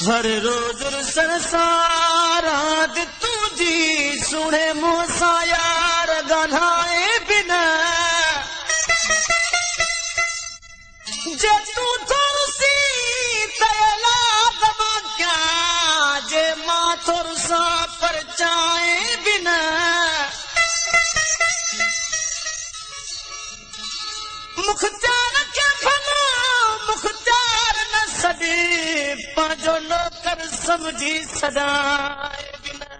हर रोज संसाराद तुझी सुने मूसा यार गन्हाए बिना जे तू थोरसी तयला दमा क्या जे मां थोरसा परचाए बिना मुख्तार के भला मुख्तार न सदी पांचो नौकर समझी सदाए बिना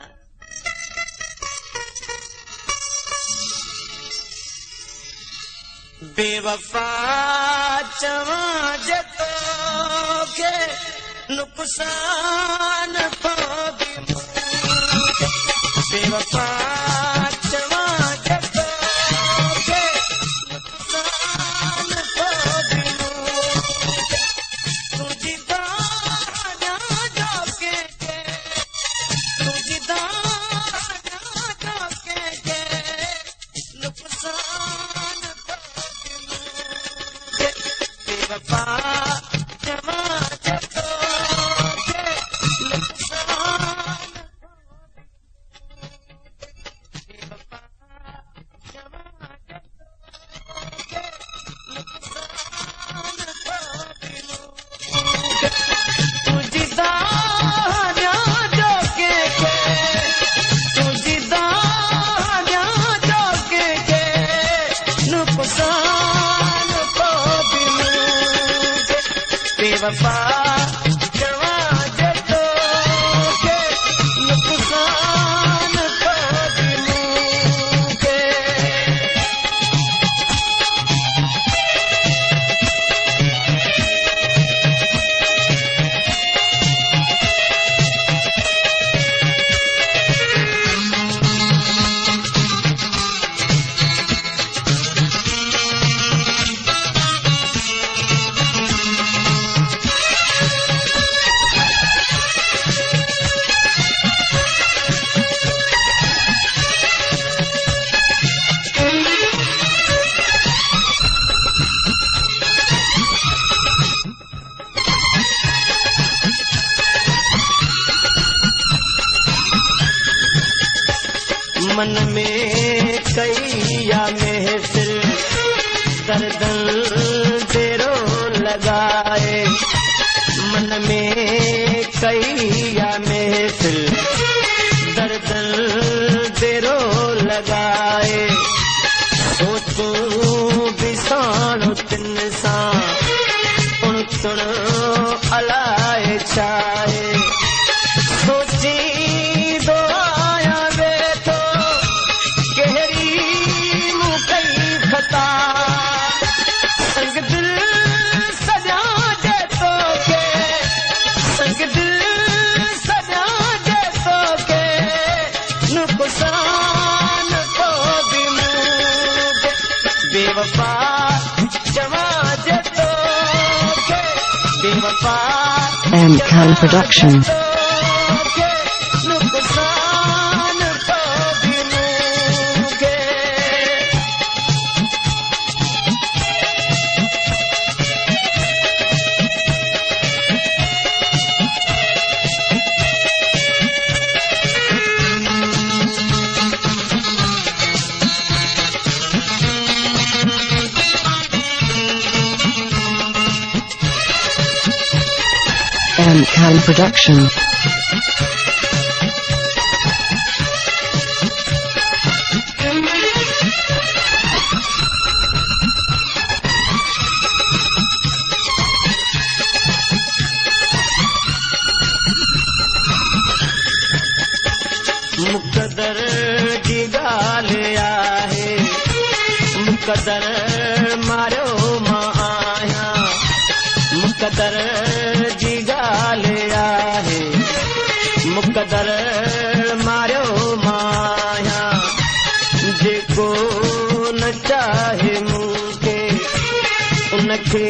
बेवफा चवा जतो के नुकसान पागी बेवफा चवा जतो के नुकसान पागी तुझी दाना जाके तुझी दाना जाके नुकसान बेवफा जवा जतो के नुकसान बेवफा जवा जतो के नुकसान तुझी दाना जाके तुझी दाना जाके नुकसान बेवफा जवा जतो के नुकसान के मन में कैया महफिल दर्दन तेरो लगाए मन में कैया महफिल दर्दन तेरो लगाए सोचूं बिसाणु तिन सां उण तुण अलाए चाहे सोची दो आया वेठो कहिड़ी मूं कई खता संग दिल सॼा जे तोखे संग दिल सॼा जे तोखे नुकसान को बि मूंखे बेवफा जवा जे तोखे बेवफा M-Can Production. नुकसान को बि मूंखे M-Can Production. मुक़दर जी ॻाल्हि आहे मुक़दर मारियो मां आहियां मुक़दर जी ॻाल्हि आहे मुक़दर मारियो मां आहियां जेको न चाहे मूंखे उनखे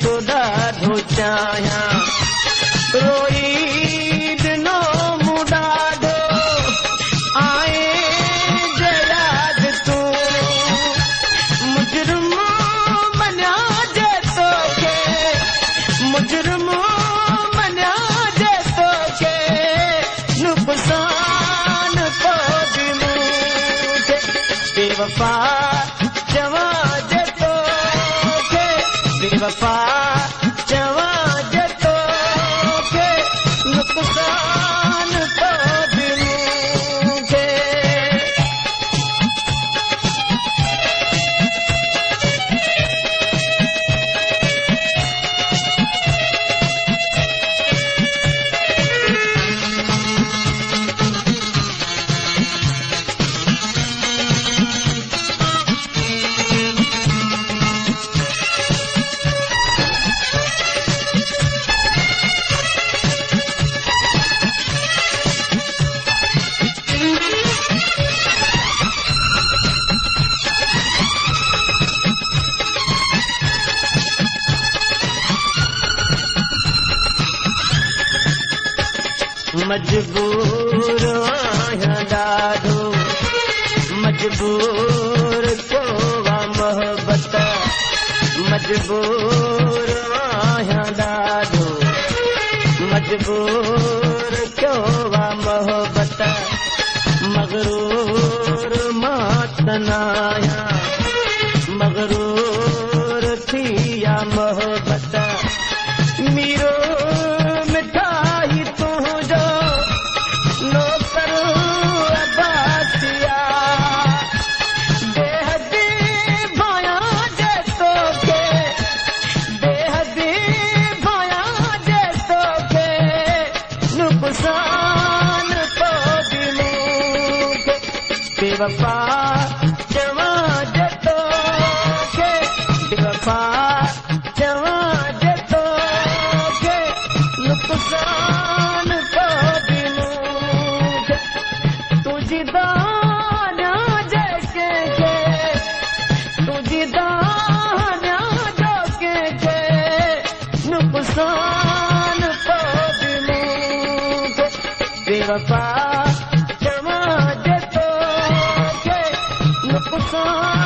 तो ॾाढो चाहियां रोई ॾिनो मूं ॾाढो आए जे यादि तूं मुजरिम मञा जे तोखे मुजरिम मञा जे बेवफा चवां जे तोखे बेवफा चवां जे तोखे नुक़सान तो दिल खे मजबूर आहियां ॾाढो मजबूर कोवा मोहबत मजबूर आहियां ॾाढो मजबूर कोवा मोहबत मगरूर मां तनाया मगरूर थिया मोहबत मीरो मिठाई तुंहिंजो नौकर अब्बासिया बेहदी भाया जे तोखे बेहदी भाया जे तोखे नुक़सान तो दिल बेवफा चवां जे तोखे बेवफा चवां जे तोखे नुक़सान तो दिल तुझी दान्या जे के तुझी दान्या जो के नुक़सान तो दिल बेवफा चवां जे तोखे नुक़सान